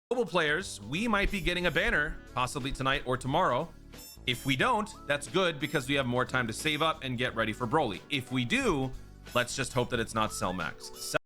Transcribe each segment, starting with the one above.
Global players, we might be getting a banner possibly tonight or tomorrow. If we don't, that's good because we have more time to save up and get ready for Broly. If we do, let's just hope that it's not Cell Max.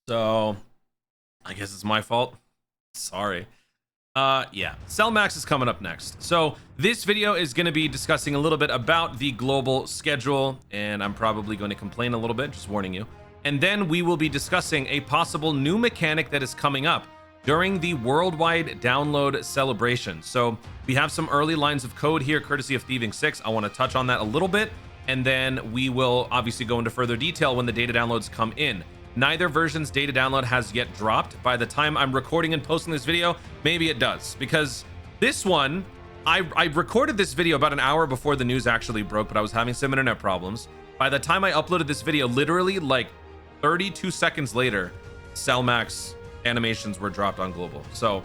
So, I guess it's my fault. Sorry. Yeah, Cell Max is coming up next. So, this video is going to be discussing a little bit about the global schedule, and I'm probably going to complain a little bit, just warning you. And then we will be discussing a possible new mechanic that is coming up during the worldwide download celebration. So, we have some early lines of code here, courtesy of Thieving 6. I want to touch on that a little bit, and then we will obviously go into further detail when the data downloads come in. Neither version's data download has yet dropped. By the time I'm recording and posting this video, maybe it does, because this one, I recorded this video about an hour before the news actually broke, but I was having some internet problems. By the time I uploaded this video, literally like 32 seconds later, Cell Max animations were dropped on global. So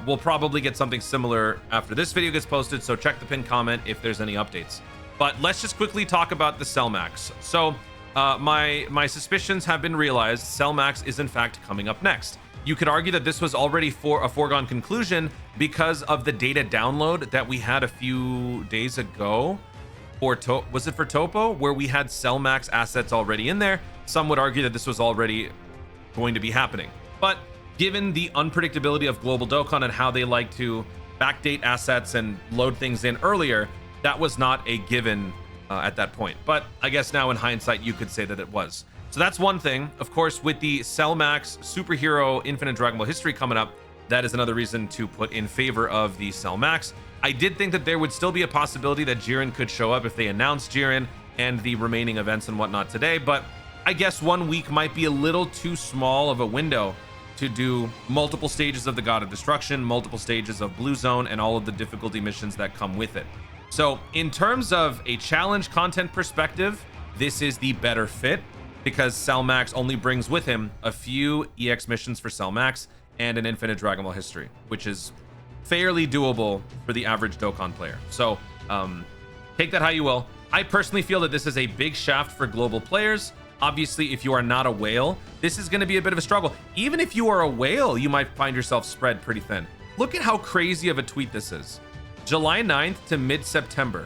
we'll probably get something similar after this video gets posted, so check the pinned comment if there's any updates. But let's just quickly talk about the Cell Max. So my suspicions have been realized. Cell Max is in fact coming up next. You could argue that this was already a foregone conclusion because of the data download that we had a few days ago. Was it for Topo, where we had Cell Max assets already in there? Some would argue that this was already going to be happening. But given the unpredictability of global Dokkan and how they like to backdate assets and load things in earlier, that was not a given at that point. But I guess now in hindsight, you could say that it was. So that's one thing. Of course, with the Cell Max Superhero Infinite Dragon Ball history coming up, that is another reason to put in favor of the Cell Max. I did think that there would still be a possibility that Jiren could show up if they announced Jiren and the remaining events and whatnot today, but I guess 1 week might be a little too small of a window to do multiple stages of the God of Destruction, multiple stages of Blue Zone, and all of the difficulty missions that come with it. So in terms of a challenge content perspective, this is the better fit because Cell Max only brings with him a few EX missions for Cell Max and an Infinite Dragon Ball history, which is fairly doable for the average Dokkan player. So take that how you will. I personally feel that this is a big shaft for global players. Obviously, if you are not a whale, this is going to be a bit of a struggle. Even if you are a whale, you might find yourself spread pretty thin. Look at how crazy of a tweet this is. July 9th to mid-September.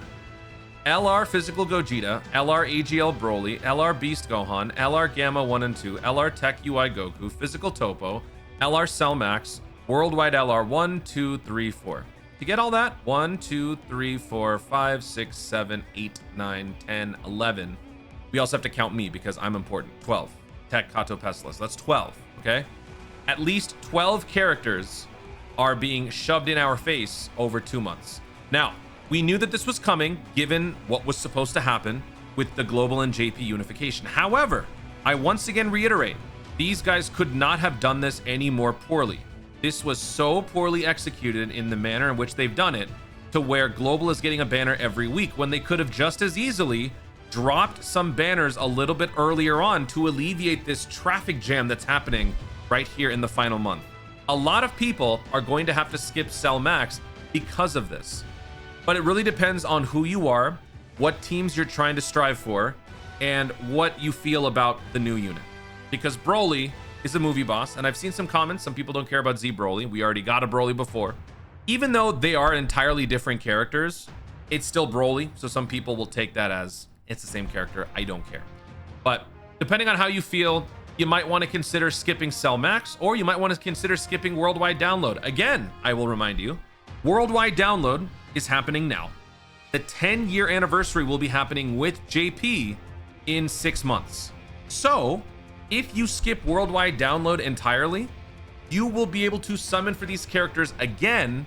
LR Physical Gogeta, LR AGL Broly, LR Beast Gohan, LR Gamma 1 and 2, LR Tech UI Goku, Physical Topo, LR Cell Max, Worldwide LR 1, 2, 3, 4. To get all that, 1, 2, 3, 4, 5, 6, 7, 8, 9, 10, 11. We also have to count me because I'm important. 12. Tech Kato Pestilus. That's 12, okay? At least 12 characters are being shoved in our face over 2 months. Now, we knew that this was coming given what was supposed to happen with the global and JP unification. However, I once again reiterate, these guys could not have done this any more poorly. This was so poorly executed in the manner in which they've done it to where global is getting a banner every week when they could have just as easily dropped some banners a little bit earlier on to alleviate this traffic jam that's happening right here in the final month. A lot of people are going to have to skip Cell Max because of this. But it really depends on who you are, what teams you're trying to strive for, and what you feel about the new unit. Because Broly is a movie boss, and I've seen some comments. Some people don't care about Z Broly. We already got a Broly before. Even though they are entirely different characters, it's still Broly, so some people will take that as it's the same character. I don't care. But depending on how you feel, you might want to consider skipping Cell Max, or you might want to consider skipping Worldwide Download. Again, I will remind you, Worldwide Download is happening now. The 10-year anniversary will be happening with JP in 6 months. So if you skip Worldwide Download entirely, you will be able to summon for these characters again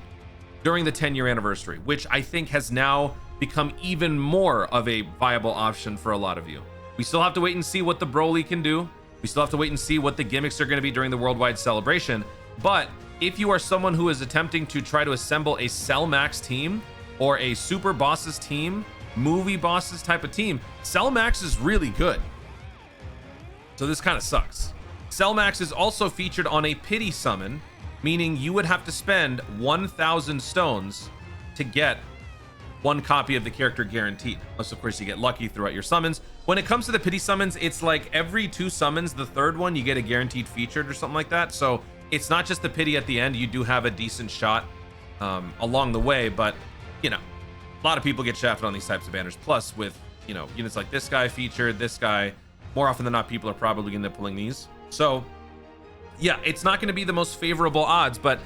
during the 10-year anniversary, which I think has now become even more of a viable option for a lot of you. We still have to wait and see what the Broly can do. We still have to wait and see what the gimmicks are going to be during the worldwide celebration. But if you are someone who is attempting to try to assemble a Cell Max team or a Super Bosses team, movie bosses type of team, Cell Max is really good. So this kind of sucks. Cell Max is also featured on a pity summon, meaning you would have to spend 1,000 stones to get one copy of the character guaranteed. Unless, of course, you get lucky throughout your summons. When it comes to the pity summons, it's like every 2 summons, the third one, you get a guaranteed featured or something like that. So it's not just the pity at the end. You do have a decent shot along the way, but, you know, a lot of people get shafted on these types of banners. Plus, with, you know, units like this guy featured, this guy, more often than not, people are probably going to be pulling these. So, yeah, it's not going to be the most favorable odds, but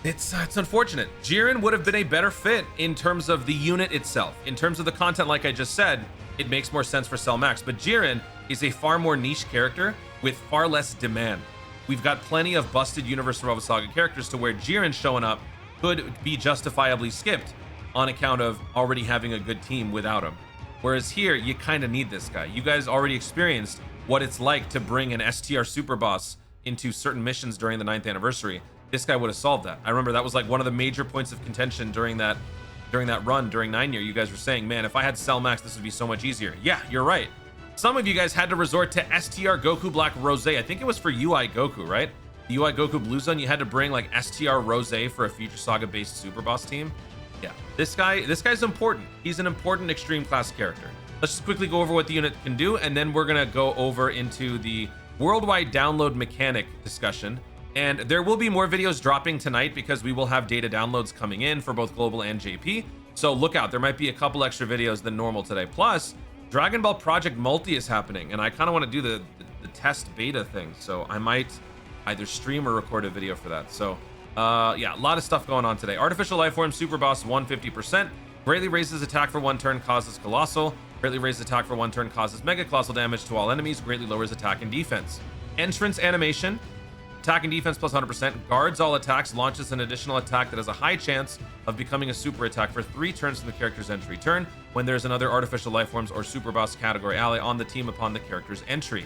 it's unfortunate. Jiren would have been a better fit in terms of the unit itself. In terms of the content, like I just said, it makes more sense for Cell Max. But Jiren is a far more niche character with far less demand. We've got plenty of busted Universe Rival Saga characters to where Jiren showing up could be justifiably skipped on account of already having a good team without him. Whereas here, you kind of need this guy. You guys already experienced what it's like to bring an STR Super Boss into certain missions during the 9th anniversary. This guy would have solved that. I remember that was like one of the major points of contention during that run during 9 year. You guys were saying, man, if I had Cell Max, this would be so much easier. Yeah, you're right. Some of you guys had to resort to STR Goku Black Rose. I think it was for UI Goku, right? The UI Goku Blue Zone, you had to bring like STR Rose for a Future Saga based Super Boss team. Yeah, this guy's important. He's an important extreme class character. Let's just quickly go over what the unit can do, and then we're gonna go over into the worldwide download mechanic discussion. And there will be more videos dropping tonight because we will have data downloads coming in for both global and JP. So look out, there might be a couple extra videos than normal today. Plus, Dragon Ball Project Multi is happening, and I kind of want to do the test beta thing. So I might either stream or record a video for that. So yeah, a lot of stuff going on today. Artificial Life Form Super Boss 150%. Greatly raises attack for 1 turn, causes Colossal. Greatly raises attack for 1 turn, causes Mega Colossal damage to all enemies. Greatly lowers attack and defense. Entrance animation. Attack and defense plus 100%. Guards all attacks. Launches an additional attack that has a high chance of becoming a super attack for 3 turns from the character's entry turn when there's another Artificial Life Forms or Super Boss category ally on the team upon the character's entry.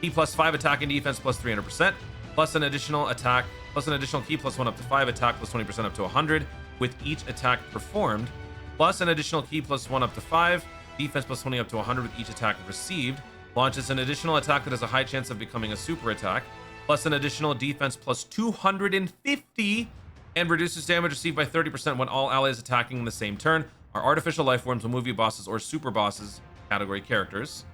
Key plus 5 attack and defense plus 300%. Plus an additional attack, plus an additional key plus 1 up to 5 attack plus 20% up to 100 with each attack performed. Plus an additional key plus 1 up to 5. Defense plus 20 up to 100 with each attack received. Launches an additional attack that has a high chance of becoming a super attack. Plus an additional defense plus 250 and reduces damage received by 30% when all allies attacking in the same turn are artificial life forms of movie bosses or super bosses category characters.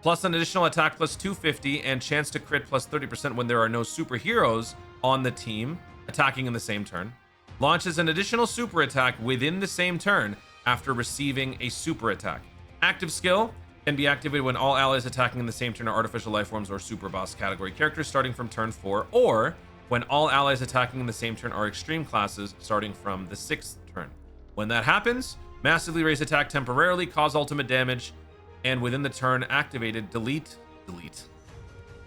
Plus an additional attack plus 250 and chance to crit plus 30% when there are no superheroes on the team attacking in the same turn. Launches an additional super attack within the same turn after receiving a super attack. Active skill can be activated when all allies attacking in the same turn are artificial life forms or super boss category characters starting from turn 4, or when all allies attacking in the same turn are extreme classes starting from the 6th turn. When that happens, massively raise attack temporarily, cause ultimate damage, and within the turn activated, delete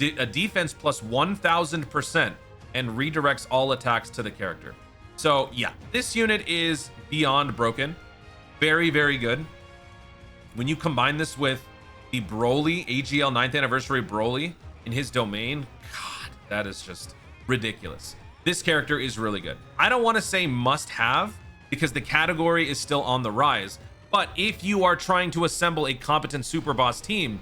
a defense plus 1000% and redirects all attacks to the character. So yeah, this unit is beyond broken. Very, very good. When you combine this with the Broly, AGL 9th anniversary Broly in his domain, God, that is just ridiculous. This character is really good. I don't want to say must have because the category is still on the rise. But if you are trying to assemble a competent super boss team,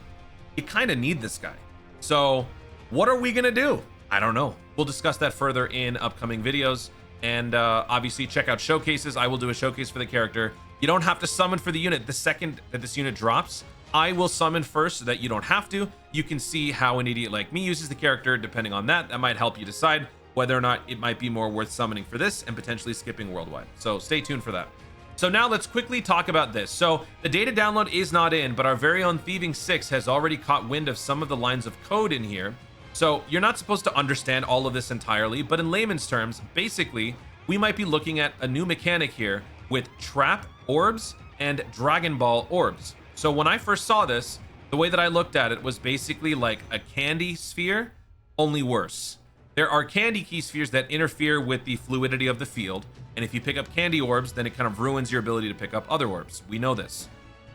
you kind of need this guy. So what are we going to do? I don't know. We'll discuss that further in upcoming videos. And obviously check out showcases. I will do a showcase for the character. You don't have to summon for the unit. The second that this unit drops, I will summon first so that you don't have to. You can see how an idiot like me uses the character. Depending on that, that might help you decide whether or not it might be more worth summoning for this and potentially skipping worldwide. So stay tuned for that. So now let's quickly talk about this. So the data download is not in, but our very own Thieving 6 has already caught wind of some of the lines of code in here. So you're not supposed to understand all of this entirely, but in layman's terms, basically, we might be looking at a new mechanic here with trap orbs and Dragon Ball orbs. So when I first saw this, the way that I looked at it was basically like a candy sphere, only worse. There are candy key spheres that interfere with the fluidity of the field, and if you pick up candy orbs, then it kind of ruins your ability to pick up other orbs. We know this.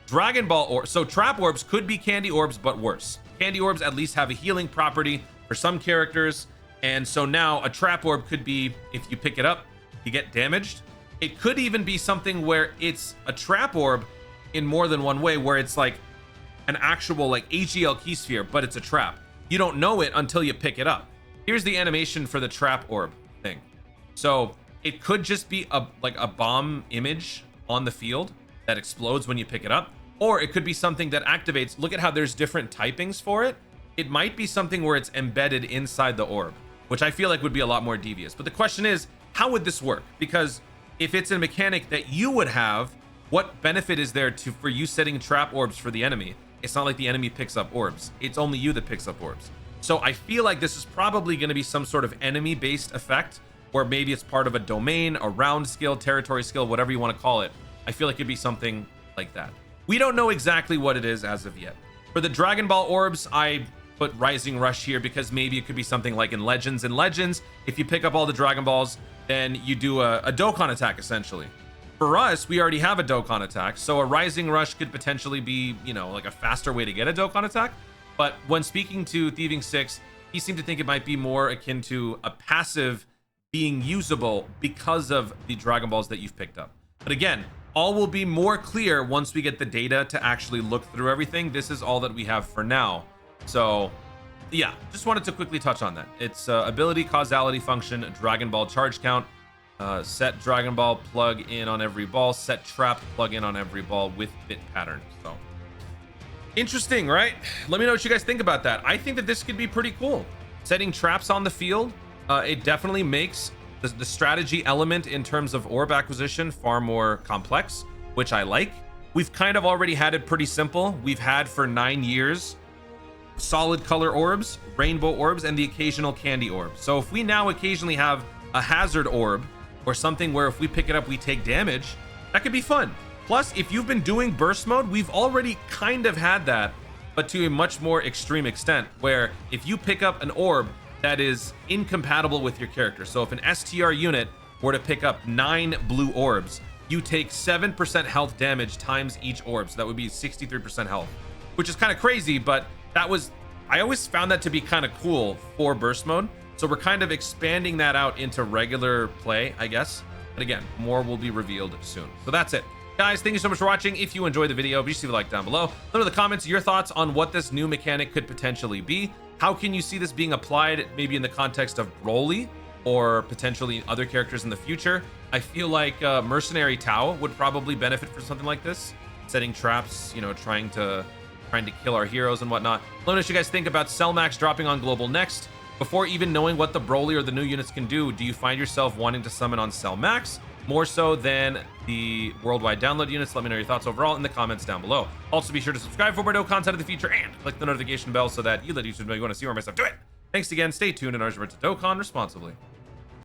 Dragon Ball orbs, so trap orbs could be candy orbs, but worse. Candy orbs at least have a healing property for some characters, and so now a trap orb could be, if you pick it up, you get damaged. It could even be something where it's a trap orb in more than one way, where it's like an actual like AGL key sphere, but it's a trap. You don't know it until you pick it up. Here's the animation for the trap orb thing. So it could just be like a bomb image on the field that explodes when you pick it up, or it could be something that activates. Look at how there's different typings for it. It might be something where it's embedded inside the orb, which I feel like would be a lot more devious. But the question is, how would this work? Because if it's a mechanic that you would have, what benefit is there for you setting trap orbs for the enemy? It's not like the enemy picks up orbs. It's only you that picks up orbs. So I feel like this is probably going to be some sort of enemy-based effect, or maybe it's part of a domain, a round skill, territory skill, whatever you want to call it. I feel like it'd be something like that. We don't know exactly what it is as of yet. For the Dragon Ball orbs, I put Rising Rush here because maybe it could be something like in Legends. In Legends, if you pick up all the Dragon Balls, then you do a Dokkan attack, essentially. For us, we already have a Dokkan attack, so a Rising Rush could potentially be, you know, like a faster way to get a Dokkan attack. But when speaking to Thieving 6, he seemed to think it might be more akin to a passive being usable because of the Dragon Balls that you've picked up. But again, all will be more clear once we get the data to actually look through everything. This is all that we have for now. So yeah, just wanted to quickly touch on that. It's ability, causality function, Dragon Ball charge count, set Dragon Ball, plug in on every ball, set trap, plug in on every ball with bit pattern. So interesting, right? Let me know what you guys think about that. I think that this could be pretty cool. Setting traps on the field, it definitely makes the strategy element in terms of orb acquisition far more complex, which I like. We've kind of already had it pretty simple. We've had for 9 years solid color orbs, rainbow orbs, and the occasional candy orb. So if we now occasionally have a hazard orb or something where if we pick it up we take damage, that could be fun. Plus, if you've been doing burst mode, we've already kind of had that, but to a much more extreme extent, where if you pick up an orb that is incompatible with your character, so if an STR unit were to pick up 9 blue orbs, you take 7% health damage times each orb, so that would be 63% health, which is kind of crazy, but I always found that to be kind of cool for burst mode. So we're kind of expanding that out into regular play, I guess. But again, more will be revealed soon. So that's it. Guys, thank you so much for watching. If you enjoyed the video, be sure to leave a like down below. Let me know in the comments your thoughts on what this new mechanic could potentially be. How can you see this being applied maybe in the context of Broly or potentially other characters in the future? I feel like Mercenary Tao would probably benefit from something like this. Setting traps, you know, trying to kill our heroes and whatnot. Let me know what you guys think about Cellmax dropping on Global next. Before even knowing what the Broly or the new units can do you find yourself wanting to summon on Cellmax more so than the worldwide download units? Let me know your thoughts overall in the comments down below. Also, be sure to subscribe for more Dokkan content in the future and click the notification bell so that you let YouTube know you want to see more of my stuff. Do it! Thanks again, stay tuned, and remember to Dokkan responsibly.